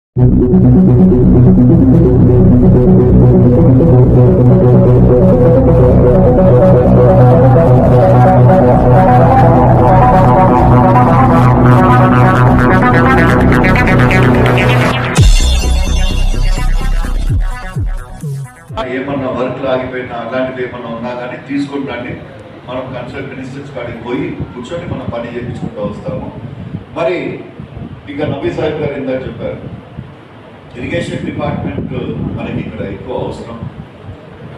ఏమన్నా వర్క్ ఆగిపోయినా అలాంటివి ఏమన్నా ఉన్నా కానీ తీసుకుంటాండి. మనం కన్సల్ట్ మినిస్టర్స్ కాడికి పోయి కూర్చొని మనం పని చేయించుకుంటూ వస్తాము. మరి ఇంకా నబీ సాహిబ్ గారు ఇందాక చెప్పారు, ఇరిగేషన్ డిపార్ట్మెంట్ మనకి ఇక్కడ ఎక్కువ అవసరం.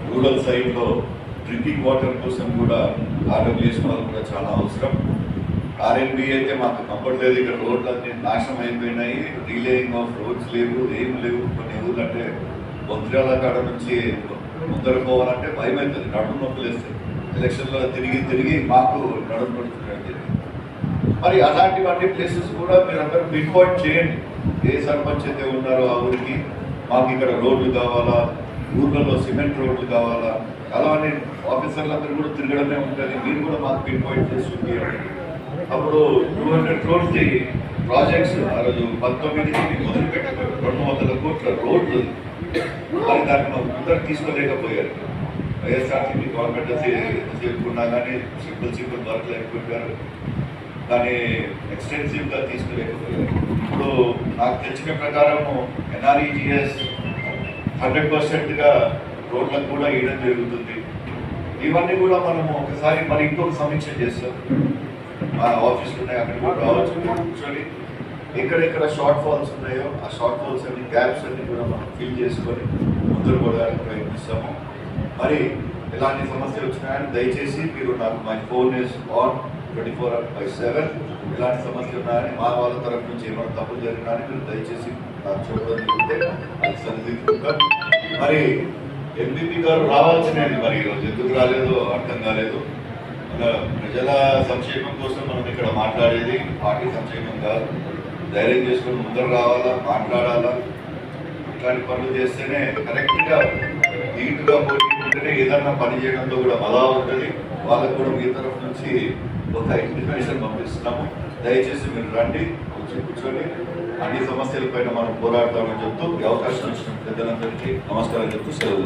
రూరల్ సైడ్లో డ్రింకింగ్ వాటర్ కోసం కూడా ఆర్డబ్ల్యూఎస్ వాళ్ళు కూడా చాలా అవసరం. ఆర్ఎన్బి అయితే మాకు కంఫర్ట్ లేదు. ఇక్కడ రోడ్లు అన్ని నాశనం అయిపోయినాయి, రీలేయింగ్ ఆఫ్ రోడ్స్ లేవు, ఏం లేవు. కొన్ని ఊళ్ళంటే మంత్రాల కాడ నుంచి ముందర పోవాలంటే భయం అవుతుంది, నడుము నొప్పులు వేస్తుంది. ఎలక్షన్లో తిరిగి తిరిగి మాకు నడుము నడుస్తున్నట్టు. మరి అలాంటివన్నీ ప్లేసెస్ కూడా మీరందరూ పిన్ పాయింట్ చేయండి. ఏ సర్పంచ్ అయితే ఉన్నారో ఆ ఊరికి మాకు ఇక్కడ రోడ్లు కావాలా, ఊర్లలో సిమెంట్ రోడ్లు కావాలా, అలానే ఆఫీసర్లందరూ కూడా తిరగడమే ఉంటుంది. మీరు కూడా మాకు పిన్ పాయింట్ చేసి చూపించండి. అప్పుడు 200 crores ప్రాజెక్ట్స్ ఆ రోజు 19కి మొదలుపెట్టి 200 కోట్ల రోడ్లు, మరి దాన్ని ముందర తీసుకోలేకపోయారు. వైఎస్ఆర్సీపీ గవర్నమెంట్ చెప్పుకున్నా కానీ సింపుల్ వర్క్లు అయిపోయారు, కానీ ఎక్స్టెన్సివ్గా తీసుకోలేకపోయారు. ఇప్పుడు నాకు తెలిసిన ప్రకారము ఎన్ఆర్ఈజిఎస్ 100%గా రోడ్లకు కూడా వేయడం జరుగుతుంది. ఇవన్నీ కూడా మనము ఒకసారి మరి ఇంకొక సమీక్ష చేస్తాం. మా ఆఫీసులు ఉన్నాయి, అక్కడ కూడా రావచ్చు, కూర్చొని ఎక్కడెక్కడ షార్ట్ ఫాల్స్ ఉన్నాయో ఆ షార్ట్ ఫాల్స్ అన్ని గ్యాప్స్ అన్ని కూడా మనం ఫిల్ చేసుకొని ముందుకు పోవడానికి ప్రయత్నిస్తాము. మరి ఎలాంటి సమస్యలు వచ్చినాయని దయచేసి మీరు నాకు మై ఫోన్ ఇస్ ఆన్ 24/7. ఎలాంటి సమస్యలు ఉన్నాయని మా వాళ్ళ తరఫు నుంచి ఏమైనా తప్పులు జరిగినా మీరు దయచేసి నాకు చూడడం జరిగితే అది సరిదిద్దుకుంటాం. మరి ఎంపీపీ గారు రావాల్సినది, మరి ఈరోజు ఎందుకు రాలేదో అర్థం కాలేదు. ప్రజల సంక్షేమం కోసం మనం ఇక్కడ మాట్లాడేది, పార్టీ సంక్షేమం కాదు. ధైర్యం చేసుకొని ముందర రావాలా, మాట్లాడాలా. ఇట్లాంటి పనులు చేస్తేనే కరెక్ట్గా నీట్గా పోటీ ఏదన్నా పని చేయడంలో కూడా బలా ఉంటుంది. వాళ్ళకు కూడా మీ తరఫు నుంచి ఒక ఇన్ఫర్మేషన్ పంపిస్తున్నాము. దయచేసి మీరు రండి, కూర్చొని అన్ని సమస్యలపైన మనం పోరాడతామని చెప్తూ ఈ అవకాశం ఇచ్చిన పెద్దలందరికీ నమస్కారం చెప్తూ సెలవు.